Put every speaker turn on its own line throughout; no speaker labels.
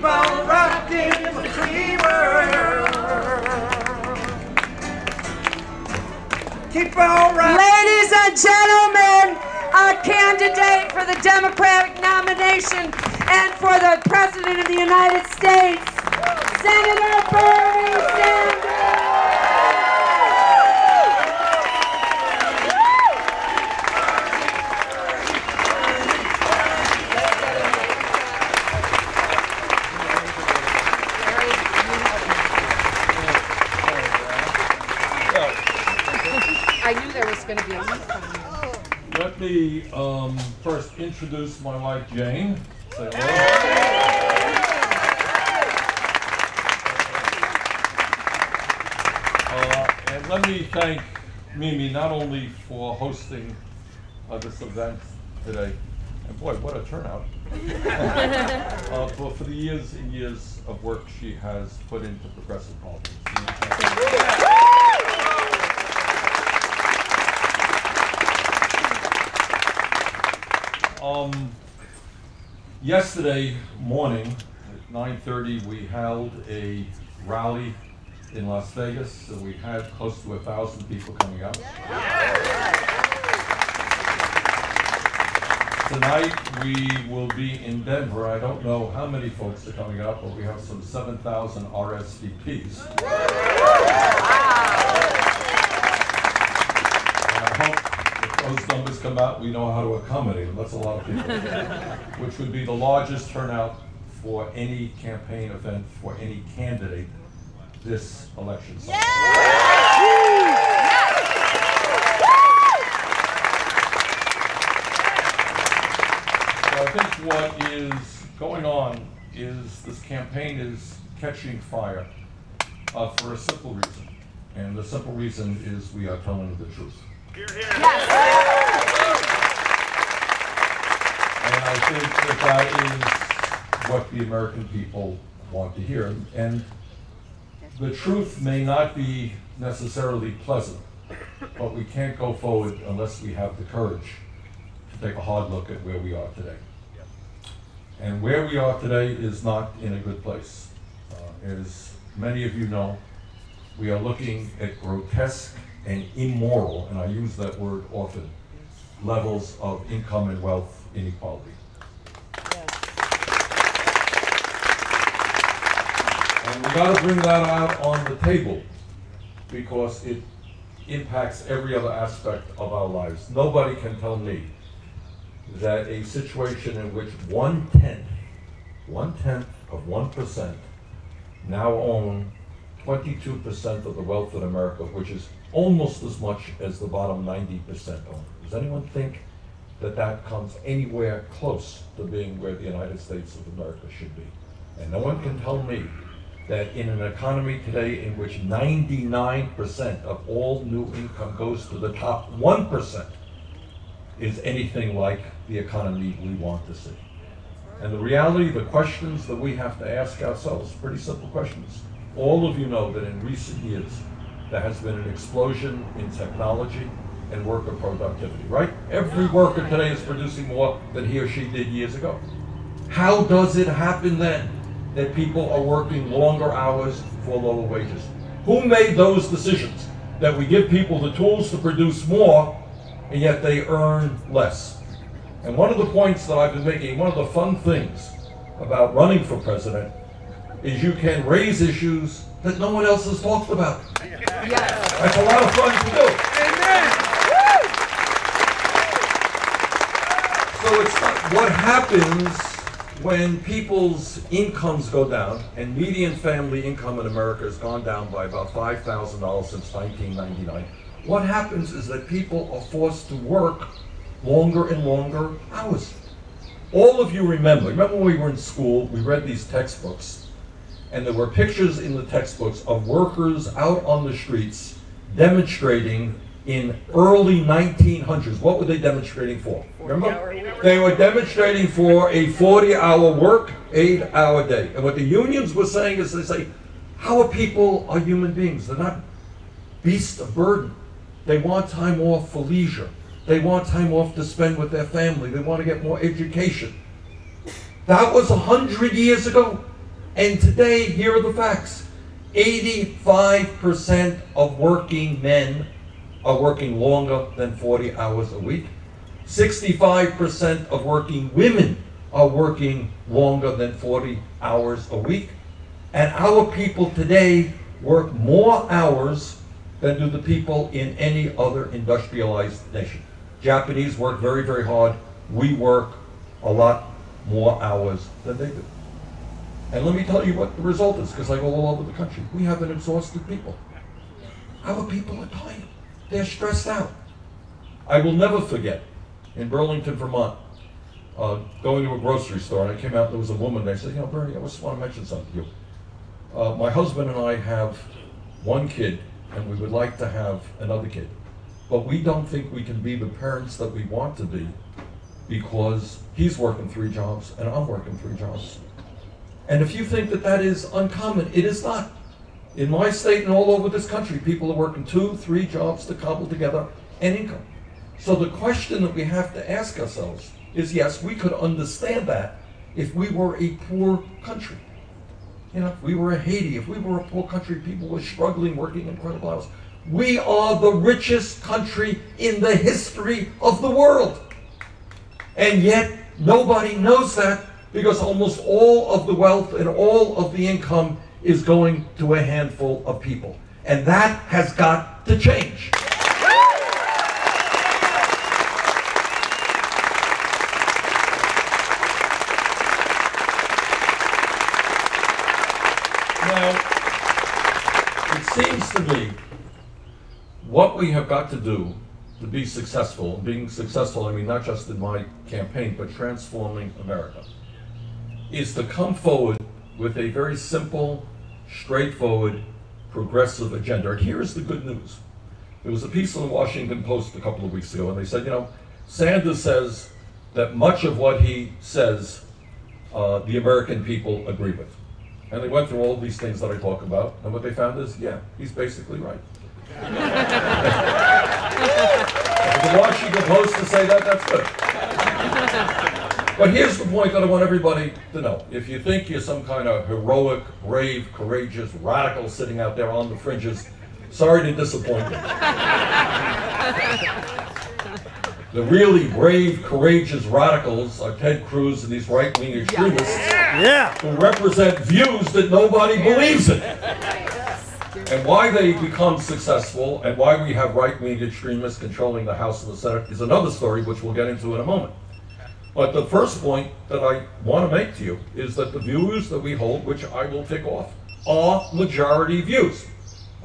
keep on rocking the free world. Keep on rocking.
Ladies and gentlemen, our candidate for the Democratic nomination and for the President of the United States, Senator Bernie Sanders.
I knew there was going to be a leak coming.
Let me first introduce my wife, Jane. Say hello. And let me thank Mimi not only for hosting this event today, and boy, what a turnout, but for the years and years of work she has put into progressive politics. Yesterday morning at 9:30 we held a rally in Las Vegas, so we had close to 1,000 people coming out. Tonight we will be in Denver. I don't know how many folks are coming out, but we have some 7,000 RSVPs. And I hope those numbers come out, we know how to accommodate them. That's a lot of people. Which would be the largest turnout for any campaign event for any candidate this election cycle. So I think what is going on is this campaign is catching fire for a simple reason. And the simple reason is we are telling the truth. Hear, hear. Yes. And I think that is what the American people want to hear. And the truth may not be necessarily pleasant, but we can't go forward unless we have the courage to take a hard look at where we are today. And where we are today is not in a good place. As many of you know, we are looking at grotesque and immoral, and I use that word often, levels of income and wealth inequality. Yes. And we got to bring that out on the table because it impacts every other aspect of our lives. Nobody can tell me that a situation in which one-tenth of 1% now own 22% of the wealth in America, which is almost as much as the bottom 90% own. Does anyone think that that comes anywhere close to being where the United States of America should be? And no one can tell me that in an economy today in which 99% of all new income goes to the top 1% is anything like the economy we want to see. And the reality, the questions that we have to ask ourselves, pretty simple questions. All of you know that in recent years, there has been an explosion in technology and worker productivity, right? Every worker today is producing more than he or she did years ago. How does it happen then that people are working longer hours for lower wages? Who made those decisions that we give people the tools to produce more and yet they earn less? And one of the points that I've been making, one of the fun things about running for president is you can raise issues that no one else has talked about. Yes. That's a lot of fun to do. Amen. So it's what happens when people's incomes go down, and median family income in America has gone down by about $5,000 since 1999. What happens is that people are forced to work longer and longer hours. All of you remember when we were in school, we read these textbooks, and there were pictures in the textbooks of workers out on the streets demonstrating in early 1900s. What were they demonstrating for? Remember? They were demonstrating for a 40-hour work, 8-hour day. And what the unions were saying is, they say, our people are human beings. They're not beasts of burden. They want time off for leisure. They want time off to spend with their family. They want to get more education. That was 100 years ago. And today, here are the facts. 85% of working men are working longer than 40 hours a week. 65% of working women are working longer than 40 hours a week. And our people today work more hours than do the people in any other industrialized nation. Japanese work very, very hard. We work a lot more hours than they do. And let me tell you what the result is, because I go all over the country. We have an exhausted people. Our people are tired. They're stressed out. I will never forget, in Burlington, Vermont, going to a grocery store, and I came out, there was a woman, they said, you know, Bernie, I just want to mention something to you. My husband and I have one kid, and we would like to have another kid. But we don't think we can be the parents that we want to be because he's working 3 jobs and I'm working 3 jobs. And if you think that that is uncommon, it is not. In my state and all over this country, people are working 2, 3 jobs to cobble together an income. So the question that we have to ask ourselves is, yes, we could understand that if we were a poor country. You know, if we were a Haiti, if we were a poor country, people were struggling, working incredible hours. We are the richest country in the history of the world. And yet, nobody knows that because almost all of the wealth and all of the income is going to a handful of people. And that has got to change. Now, it seems to me what we have got to do to be successful, being successful, I mean not just in my campaign, but transforming America, is to come forward with a very simple, straightforward, progressive agenda. And here is the good news. There was a piece in the Washington Post a couple of weeks ago, and they said, you know, Sanders says that much of what he says, the American people agree with. And they went through all these things that I talk about, and what they found is, yeah, he's basically right. The Washington Post to say that, that's good. But here's the point that I want everybody to know. If you think you're some kind of heroic, brave, courageous radical sitting out there on the fringes, sorry to disappoint you. The really brave, courageous radicals are Ted Cruz and these right-wing extremists who represent views that nobody believes in. And why they become successful and why we have right-wing extremists controlling the House and the Senate is another story which we'll get into in a moment. But the first point that I want to make to you is that the views that we hold, which I will tick off, are majority views.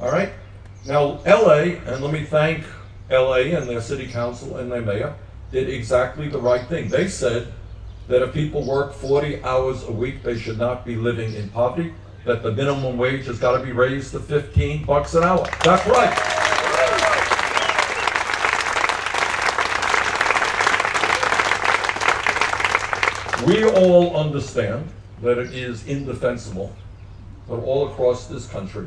All right? Now, LA, and let me thank LA and their city council and their mayor, did exactly the right thing. They said that if people work 40 hours a week, they should not be living in poverty, that the minimum wage has got to be raised to $15 an hour. That's right. We all understand that it is indefensible that all across this country,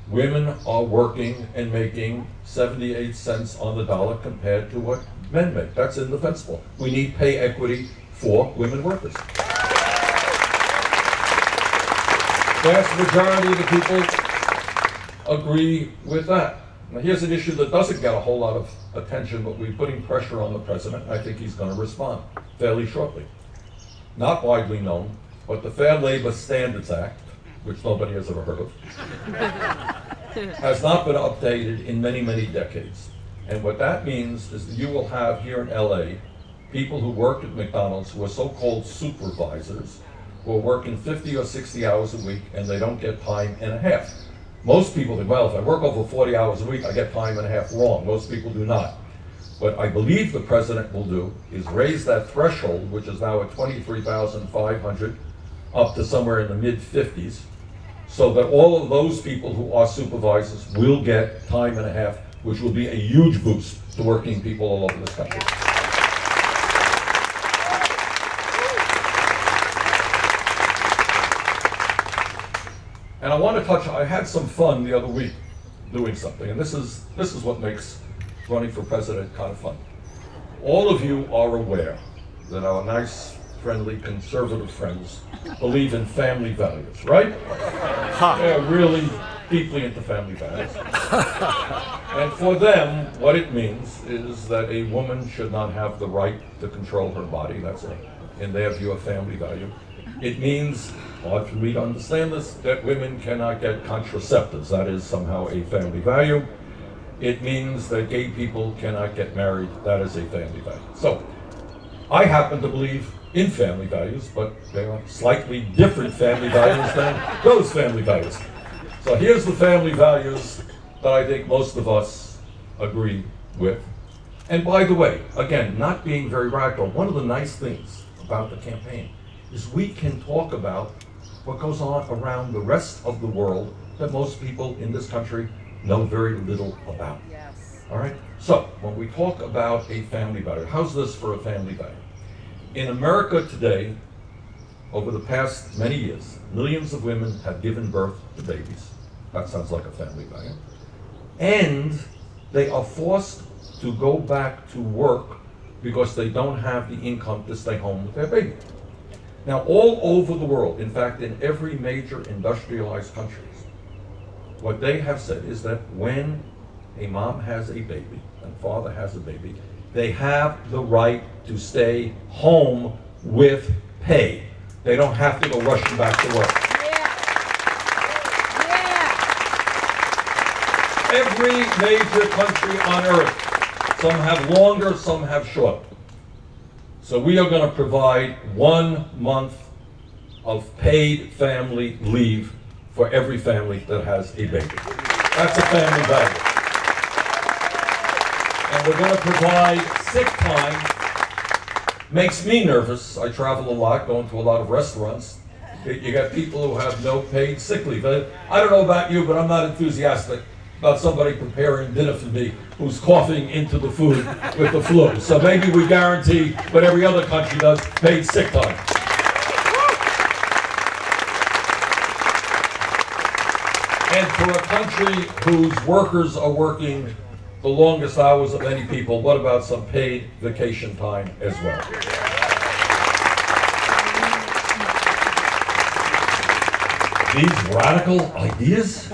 women are working and making 78 cents on the dollar compared to what men make. That's indefensible. We need pay equity for women workers. Vast majority of the people agree with that. Now here's an issue that doesn't get a whole lot of attention, but we're putting pressure on the president. I think he's going to respond fairly shortly. Not widely known, but the Fair Labor Standards Act, which nobody has ever heard of, has not been updated in many, many decades. And what that means is that you will have here in LA people who work at McDonald's who are so-called supervisors, who are working 50 or 60 hours a week and they don't get time and a half. Most people think, well, if I work over 40 hours a week, I get time and a half. Wrong. Most people do not. What I believe the president will do is raise that threshold, which is now at $23,500, up to somewhere in the mid-50s, so that all of those people who are supervisors will get time and a half, which will be a huge boost to working people all over this country. And I want to touch, I had some fun the other week doing something, and this is what makes running for president kind of fun. All of you are aware that our nice friendly conservative friends believe in family values, right? They're really deeply into family values. And for them, what it means is that a woman should not have the right to control her body. That's, in their view, a family value. It means, hard for me to understand this, that women cannot get contraceptives. That is somehow a family value. It means that gay people cannot get married. That is a family value. So, I happen to believe in family values, but they are slightly different family values than those family values. So here's the family values that I think most of us agree with. And by the way, again, not being very radical, one of the nice things about the campaign is we can talk about what goes on around the rest of the world that most people in this country know very little about.
Yes.
All right? So, when we talk about a family value, how's this for a family value? In America today, over the past many years, millions of women have given birth to babies. That sounds like a family value. And they are forced to go back to work because they don't have the income to stay home with their baby. Now, all over the world, in fact, in every major industrialized country, what they have said is that when a mom has a baby and father has a baby, they have the right to stay home with pay. They don't have to go rushing back to work. Every major country on earth, some have longer, some have short. So we are going to provide 1 month of paid family leave for every family that has a baby. That's a family value. And we're going to provide sick time. Makes me nervous. I travel a lot, going to a lot of restaurants. You got people who have no paid sick leave. I don't know about you, but I'm not enthusiastic about somebody preparing dinner for me who's coughing into the food with the flu. So maybe we guarantee what every other country does, paid sick time. And for a country whose workers are working the longest hours of any people, what about some paid vacation time as well? These radical ideas?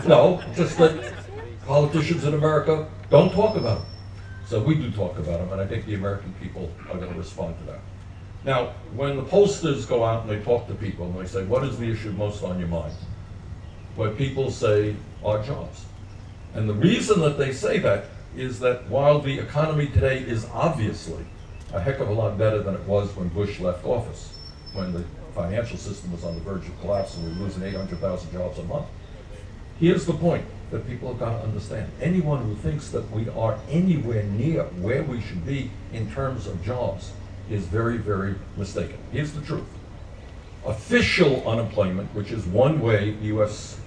No, just that politicians in America don't talk about them. So we do talk about them, and I think the American people are going to respond to that. Now, when the pollsters go out and they talk to people and they say, what is the issue most on your mind? What people say are jobs. And the reason that they say that is that while the economy today is obviously a heck of a lot better than it was when Bush left office, when the financial system was on the verge of collapse and we were losing 800,000 jobs a month. Here's the point that people have got to understand. Anyone who thinks that we are anywhere near where we should be in terms of jobs is very, very mistaken. Here's the truth. Official unemployment, which is one way the U.S.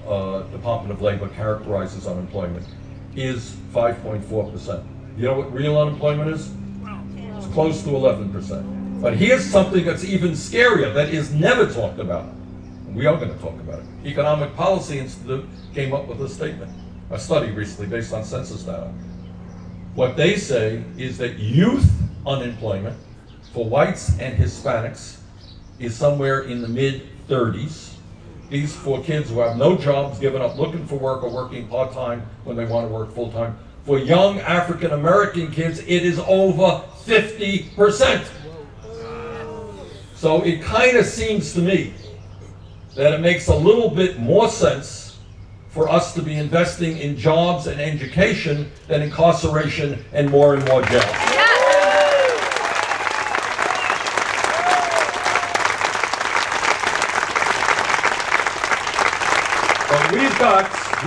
Department of Labor characterizes unemployment, is 5.4%. You know what real unemployment is? It's close to 11%. But here's something that's even scarier that is never talked about. We are going to talk about it. Economic Policy Institute came up with a statement, a study recently based on census data. What they say is that youth unemployment for whites and Hispanics is somewhere in the mid-30s. These for kids who have no jobs, given up looking for work or working part-time when they want to work full-time. For young African-American kids, it is over 50%. So it kind of seems to me that it makes a little bit more sense for us to be investing in jobs and education than incarceration and more jails.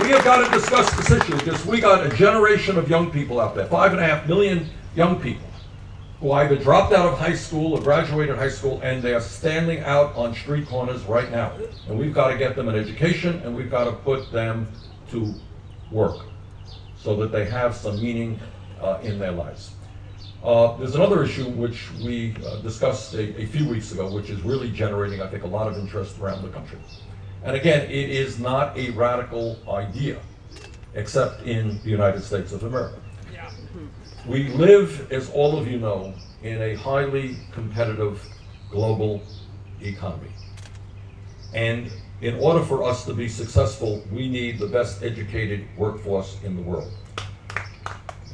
We have got to discuss this issue because we got a generation of young people out there, 5.5 million young people, who either dropped out of high school or graduated high school, and they are standing out on street corners right now. And we've got to get them an education, and we've got to put them to work so that they have some meaning in their lives. There's another issue which we discussed a few weeks ago, which is really generating, I think, a lot of interest around the country. And again, it is not a radical idea, except in the United States of America. We live, as all of you know, in a highly competitive global economy. And in order for us to be successful, we need the best educated workforce in the world.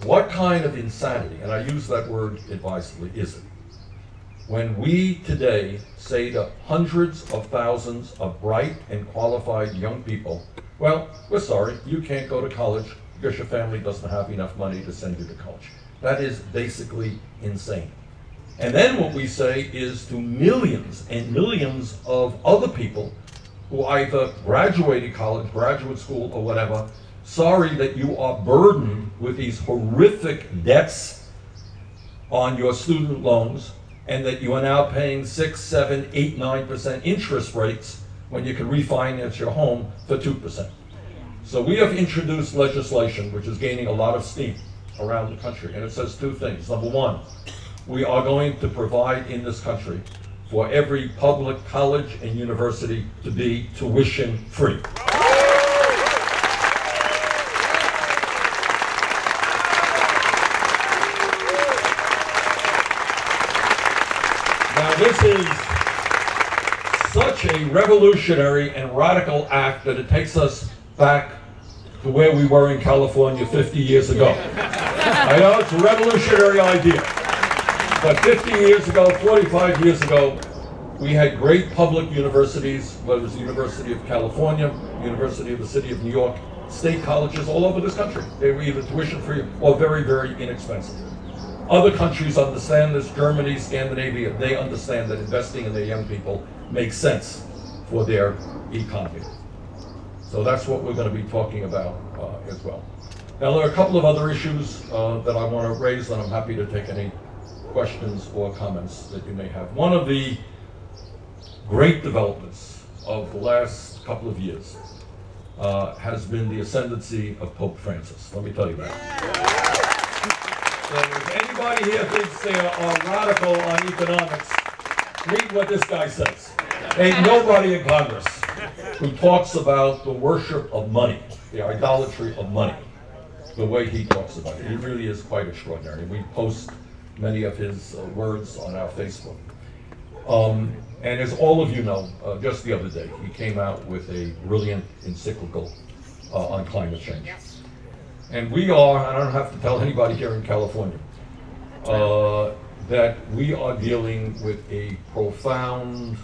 What kind of insanity, and I use that word advisedly, is it when we today say to hundreds of thousands of bright and qualified young people, well, we're sorry, you can't go to college because your family doesn't have enough money to send you to college. That is basically insane. And then what we say is to millions and millions of other people who either graduated college, graduate school, or whatever, sorry that you are burdened with these horrific debts on your student loans, and that you are now paying 6, 7, 8, 9% interest rates when you can refinance your home for 2%. So we have introduced legislation which is gaining a lot of steam around the country, and it says two things. Number one, we are going to provide in this country for every public college and university to be tuition free. Now this is such a revolutionary and radical act that it takes us back to where we were in California 50 years ago. I know it's a revolutionary idea, but 50 years ago, 45 years ago, we had great public universities, whether it was the University of California, University of the City of New York, state colleges all over this country. They were either tuition free or very, very inexpensive. Other countries understand this, Germany, Scandinavia, they understand that investing in their young people makes sense for their economy. So that's what we're going to be talking about as well. Now there are a couple of other issues that I want to raise, and I'm happy to take any questions or comments that you may have. One of the great developments of the last couple of years has been the ascendancy of Pope Francis. Let me tell you that. So if anybody here thinks they are radical on economics, read what this guy says. Ain't nobody in Congress who talks about the worship of money, the idolatry of money, the way he talks about it. He really is quite extraordinary. We post many of his words on our Facebook. And as all of you know, just the other day, he came out with a brilliant encyclical on climate change. And we are, and I don't have to tell anybody here in California, that we are dealing with a profound,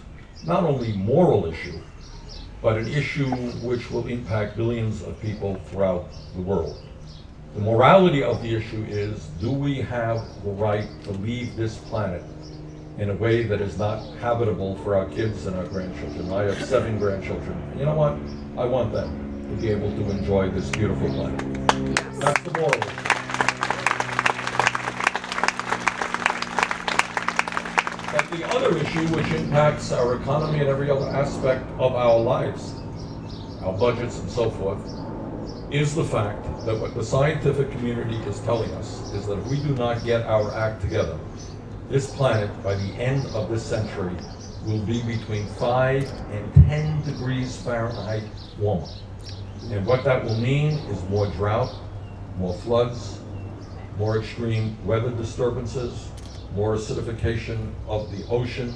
not only moral issue, but an issue which will impact billions of people throughout the world. The morality of the issue is, do we have the right to leave this planet in a way that is not habitable for our kids and our grandchildren? I have 7 grandchildren. And you know what? I want them to be able to enjoy this beautiful planet. That's the moral issue. But the other issue, which impacts our economy and every other aspect of our lives, our budgets and so forth, is the fact that what the scientific community is telling us is that if we do not get our act together, this planet, by the end of this century, will be between 5 and 10 degrees Fahrenheit warmer. And what that will mean is more drought, more floods, more extreme weather disturbances, more acidification of the ocean,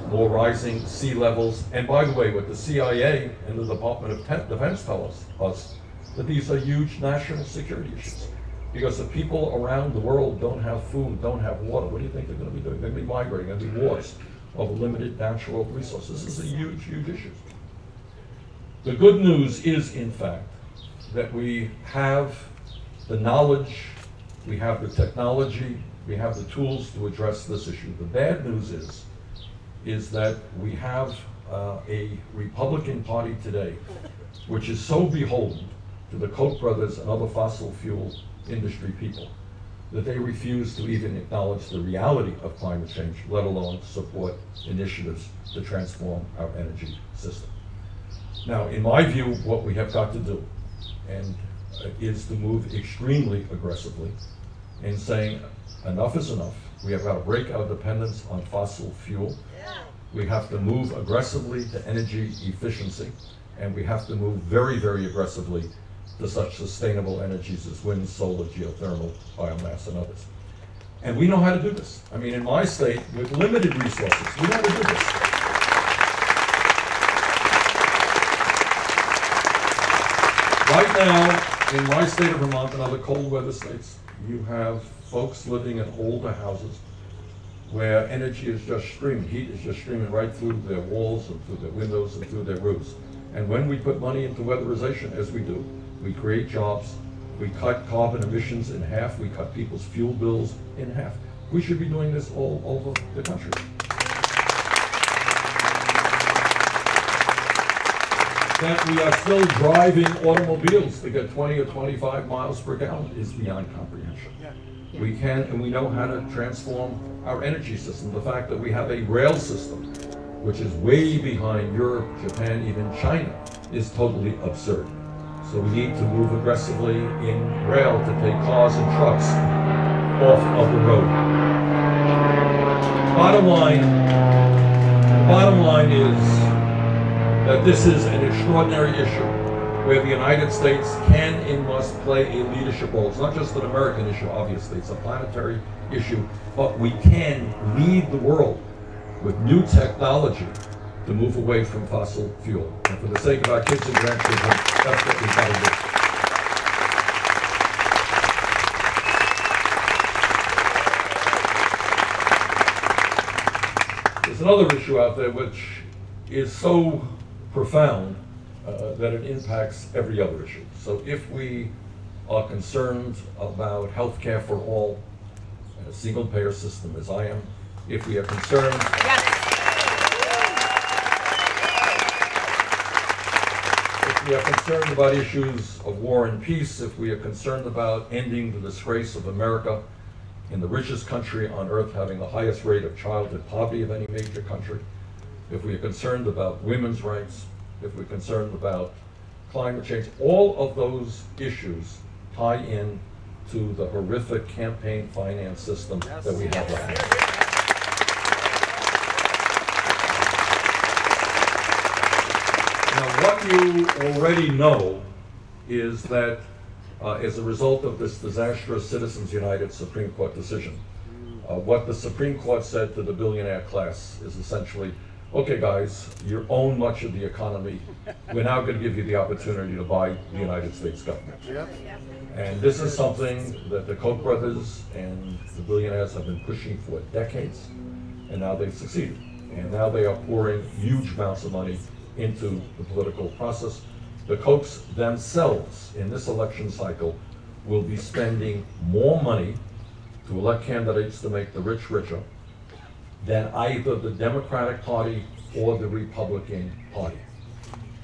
more rising sea levels. And by the way, what the CIA and the Department of Defense tell us that these are huge national security issues. Because if people around the world don't have food, don't have water, what do you think they're going to be doing? They're going to be migrating. There'll be wars over limited natural resources. This is a huge, huge issue. The good news is, in fact, that we have the knowledge, we have the technology, we have the tools to address this issue. The bad news is that we have a Republican Party today which is so beholden to the Koch brothers and other fossil fuel industry people that they refuse to even acknowledge the reality of climate change, let alone support initiatives to transform our energy system. Now, in my view, what we have got to do is to move extremely aggressively in saying enough is enough. We have got to break our dependence on fossil fuel. We have to move aggressively to energy efficiency, and we have to move very, very aggressively to such sustainable energies as wind, solar, geothermal, biomass, and others. And we know how to do this. I mean, in my state, with limited resources, we know how to do this. Right now, in my state of Vermont and other cold weather states, you have folks living in older houses where energy is just streaming, heat is just streaming right through their walls and through their windows and through their roofs. And when we put money into weatherization, as we do, we create jobs, we cut carbon emissions in half, we cut people's fuel bills in half. We should be doing this all over the country. That we are still driving automobiles to get 20 or 25 miles per gallon is beyond comprehension. We can and we know how to transform our energy system. The fact that we have a rail system, which is way behind Europe, Japan, even China, is totally absurd. So we need to move aggressively in rail to take cars and trucks off of the road. Bottom line is that this is an extraordinary issue where the United States can and must play a leadership role. It's not just an American issue, obviously, it's a planetary issue, but we can lead the world with new technology to move away from fossil fuel. And for the sake of our kids and grandchildren, that's what we've got to do. There's another issue out there which is so profound that it impacts every other issue. So if we are concerned about health care for all, and a single-payer system as I am, if we are concerned if we are concerned about issues of war and peace, if we are concerned about ending the disgrace of America in the richest country on earth having the highest rate of childhood poverty of any major country, if we are concerned about women's rights, if we're concerned about climate change, all of those issues tie in to the horrific campaign finance system that we have right now. Now, what you already know is that as a result of this disastrous Citizens United Supreme Court decision, what the Supreme Court said to the billionaire class is essentially, okay guys, you own much of the economy. We're now going to give you the opportunity to buy the United States government. And this is something that the Koch brothers and the billionaires have been pushing for decades, and now they've succeeded. And now they are pouring huge amounts of money into the political process. The Kochs themselves, in this election cycle, will be spending more money to elect candidates to make the rich richer than either the Democratic Party or the Republican Party.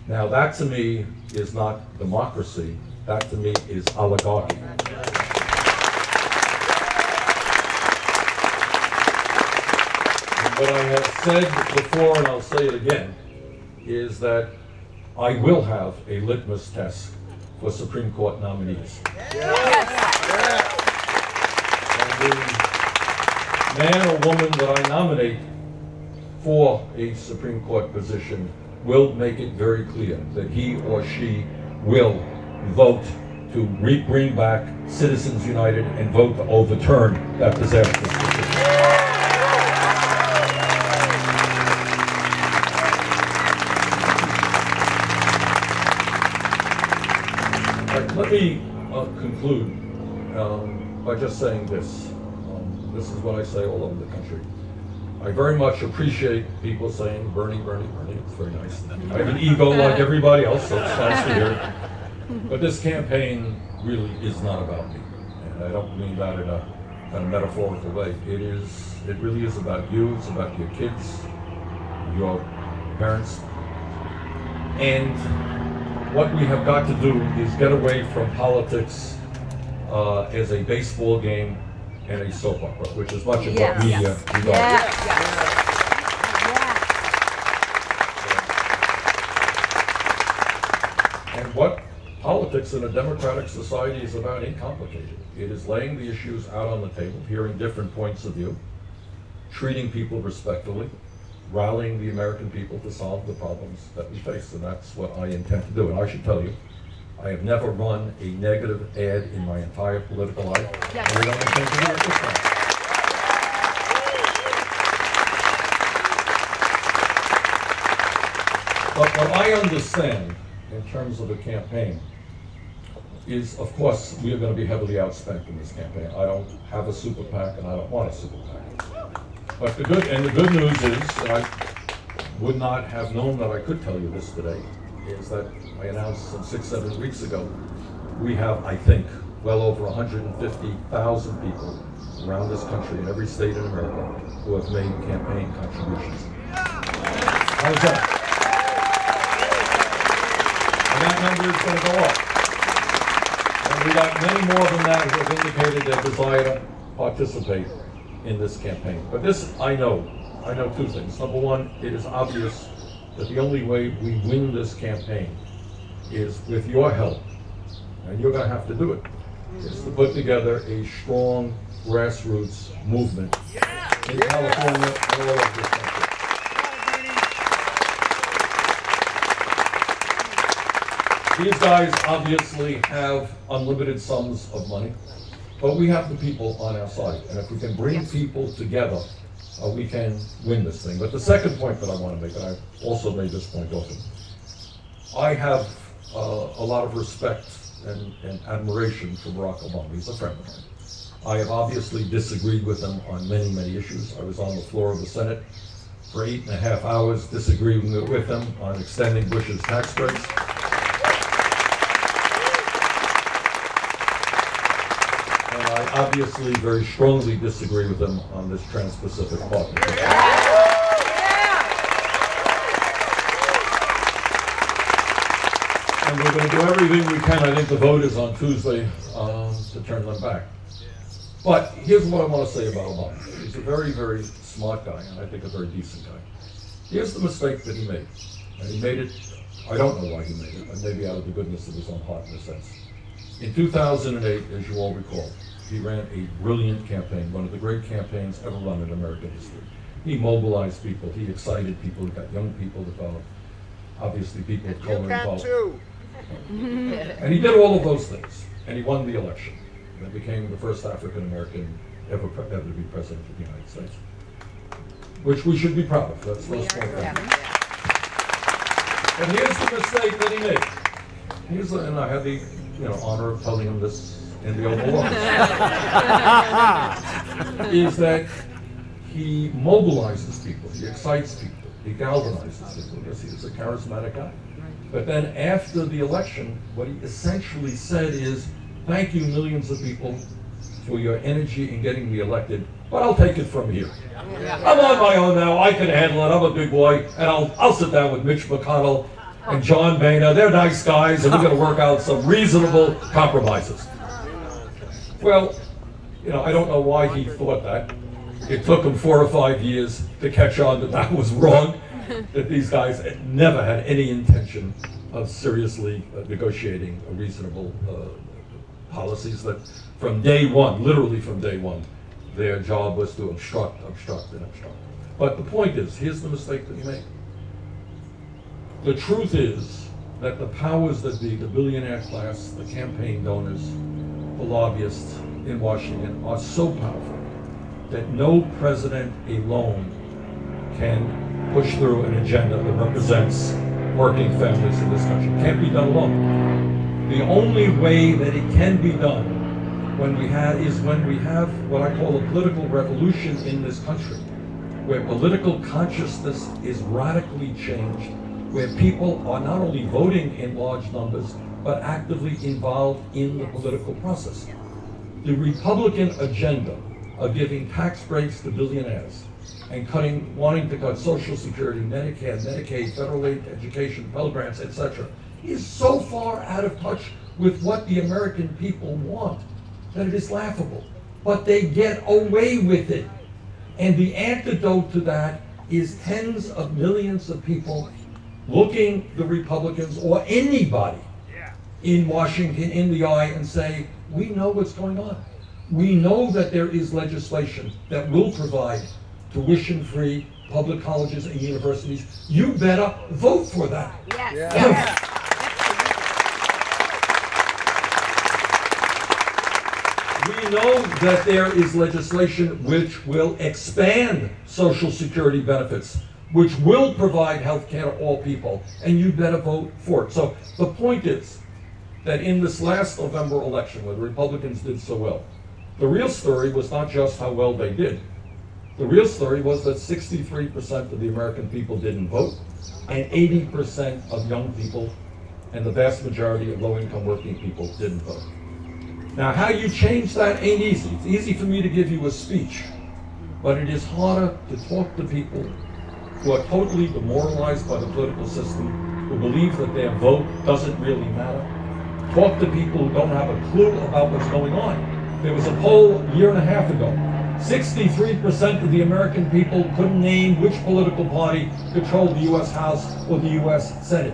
Now that to me is not democracy, that to me is oligarchy. And what I have said before, and I'll say it again, is that I will have a litmus test for Supreme Court nominees. And the man or woman that I nominate for a Supreme Court position will make it very clear that he or she will vote to bring back Citizens United and vote to overturn that disastrous decision. Let me conclude by just saying this. This is what I say all over the country. I very much appreciate people saying, Bernie, Bernie, Bernie. It's very nice. I have an ego like everybody else, so it's nice to hear. But this campaign really is not about me. And I don't mean that in a kind of metaphorical way. It really is about you. It's about your kids, your parents. And what we have got to do is get away from politics as a baseball game and a soap opera, which is much of what we regard. And what politics in a democratic society is about ain't complicated. It is laying the issues out on the table, hearing different points of view, treating people respectfully, rallying the American people to solve the problems that we face, and that's what I intend to do. And I should tell you, I have never run a negative ad in my entire political life, and we don't intend to do it this time. But what I understand in terms of the campaign is, of course, we are going to be heavily outspent in this campaign. I don't have a super PAC, and I don't want a super PAC. But the good news is, and I would not have known that I could tell you this today, is that I announced some 6-7 weeks ago, we have, I think, well over 150,000 people around this country in every state in America who have made campaign contributions. How's that? And that number is going to go up. And we got many more than that who have indicated their desire to participate in this campaign. But this, I know two things. Number one, it is obvious that the only way we win this campaign is with your help, and you're going to have to do it, is to put together a strong grassroots movement in California and all over this country. These guys obviously have unlimited sums of money, but we have the people on our side, and if we can bring people together, we can win this thing. But the second point that I want to make, and I've also made this point often, I have a lot of respect and admiration for Barack Obama. He's a friend of mine. I have obviously disagreed with him on many, many issues. I was on the floor of the Senate for 8.5 hours disagreeing with him on extending Bush's tax breaks. And I obviously very strongly disagree with him on this Trans-Pacific Partnership. And we're going to do everything we can. I think the vote is on Tuesday to turn them back. But here's what I want to say about Obama. He's a very, very smart guy, and I think a very decent guy. Here's the mistake that he made. And he made it, I don't know why he made it, but maybe out of the goodness of his own heart in a sense. In 2008, as you all recall, he ran a brilliant campaign, one of the great campaigns ever run in American history. He mobilized people, he excited people, he got young people involved, obviously people of color involved. And he did all of those things, and he won the election. And became the first African-American ever to be president of the United States, which we should be proud of. That's no small thing. And here's the mistake that he made. And I had the honor of telling him this in the Oval Office, is that he mobilizes people, he excites people, he galvanizes people because he's a charismatic guy. But then after the election, what he essentially said is, thank you, millions of people, for your energy in getting me elected, but I'll take it from here. I'm on my own now, I can handle it, I'm a big boy, and I'll sit down with Mitch McConnell and John Boehner. They're nice guys, and we're going to work out some reasonable compromises. Well, I don't know why he thought that. It took him 4 or 5 years to catch on that that was wrong, that these guys never had any intention of seriously negotiating a reasonable policies, that from day one, literally from day one, their job was to obstruct. But the point is, here's the mistake that he made. The truth is that the powers that be, the billionaire class, the campaign donors, the lobbyists in Washington are so powerful that no president alone can push through an agenda that represents working families in this country. It can't be done alone. The only way that it can be done is when we have what I call a political revolution in this country, where political consciousness is radically changed, where people are not only voting in large numbers, but actively involved in the political process. The Republican agenda of giving tax breaks to billionaires and wanting to cut Social Security, Medicare, Medicaid, federal aid, education, Pell Grants, etc., is so far out of touch with what the American people want that it is laughable. But they get away with it. And the antidote to that is tens of millions of people looking the Republicans or anybody in Washington in the eye and say, we know what's going on. We know that there is legislation that will provide tuition-free public colleges and universities. You better vote for that. Yes. We know that there is legislation which will expand Social Security benefits which will provide health care to all people, and you better vote for it. So the point is that in this last November election, where the Republicans did so well, the real story was not just how well they did. The real story was that 63% of the American people didn't vote, and 80% of young people and the vast majority of low-income working people didn't vote. Now, how you change that ain't easy. It's easy for me to give you a speech, but it is harder to talk to people who are totally demoralized by the political system, who believe that their vote doesn't really matter. Talk to people who don't have a clue about what's going on. There was a poll a year and a half ago. 63% of the American people couldn't name which political party controlled the U.S. House or the U.S. Senate.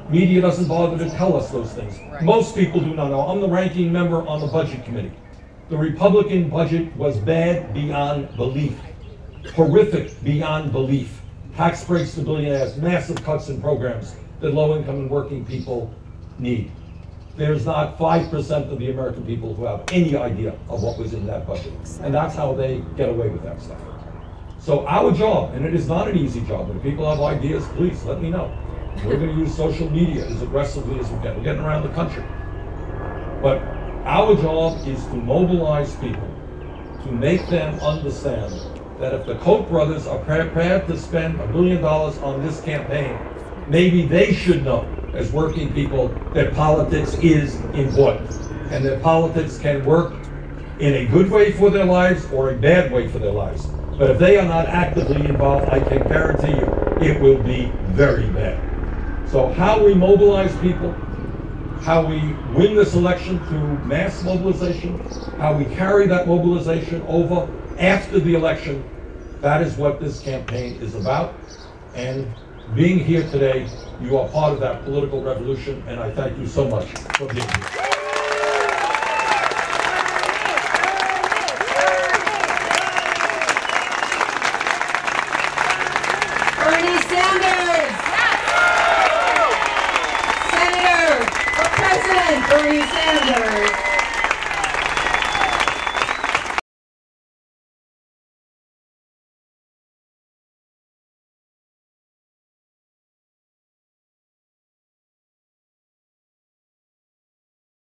Media doesn't bother to tell us those things.
Right.
Most people do not know. I'm the ranking member on the Budget Committee. The Republican budget was bad beyond belief. Horrific beyond belief. Tax breaks to billionaires, massive cuts in programs that low-income and working people need. There's not 5% of the American people who have any idea of what was in that budget. And that's how they get away with that stuff. So our job, and it is not an easy job, and if people have ideas, please let me know. We're going to use social media as aggressively as we can. We're getting around the country. But our job is to mobilize people, to make them understand that if the Koch brothers are prepared to spend $1 billion on this campaign, maybe they should know, as working people, that politics is important, and that politics can work in a good way for their lives or a bad way for their lives. But if they are not actively involved, I can guarantee you it will be very bad. So how we mobilize people, how we win this election through mass mobilization, how we carry that mobilization over after the election, that is what this campaign is about. And being here today, you are part of that political revolution, and I thank you so much for being here.
Bernie Sanders! Senator for President Bernie Sanders!